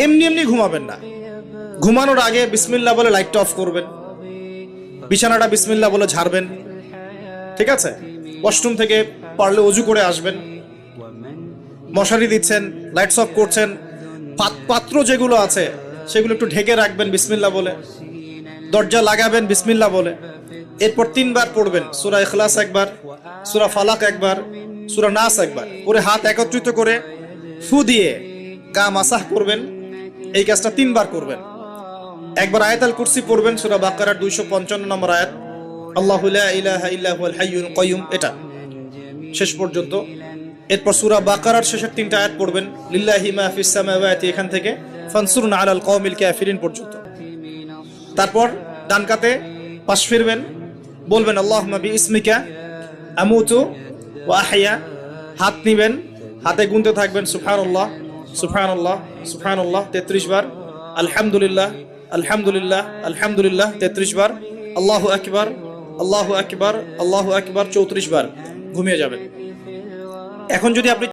এমনি এমনি ঘুমাবেন না। ঘুমানোর আগে বিসমিল্লাহ বলে লাইটটা অফ করবেন, বিছানাটা বিসমিল্লাহ বলে ঝাড়বেন, ঠিক আছে? ওয়াশরুম থেকে পারলে অজু করে আসবেন। মশারি দিচ্ছেন, লাইটস অফ করছেন, পাত্র যেগুলো আছে সেগুলো একটু ঢেকে রাখবেন বিসমিল্লাহ বলে, দরজা লাগাবেন বিসমিল্লাহ বলে। এরপর 3 বার পড়বেন সূরা ইখলাস একবার, সূরা ফালাক একবার, সূরা নাস একবার, পরে হাত একত্রিত করে ফু দিয়ে গা মাসাহ করবেন। এই কাজটা 3 বার করবেন। একবার আয়াতুল কুরসি পড়বেন, সূরা বাকারার 255 নম্বর আয়াত, আল্লাহু লা ইলাহা ইল্লা হুয়াল হাইয়ুল কাইয়ুম, এটা শেষ পর্যন্ত। এরপর সূরা বাকারার শেষের 3টা আয়াত পড়বেন, লিল্লাহি মা ফিস সামাওয়াতি, এখান থেকে ফানসুরনা আলাল কওমিল কাফিরিন পর্যন্ত। তারপর ডান কাতে পাশ ফিরবেন, বলবেন আল্লাহুম্মা বিইসমিকা আমুতু ওয়া আহইয়া। হাত নিবেন, হাতে গুনতে থাকবেন সুবহানাল্লাহ সুবহানাল্লাহ সুবহানাল্লাহ 33 বার, আলহামদুলিল্লাহ আলহামদুলিল্লাহ আলহামদুলিল্লাহ 33 বার, আল্লাহু আকবার আল্লাহু আকবার আল্লাহু আকবার 34 বার। ঘুমিয়ে যাবেন। এখন যদি আপনি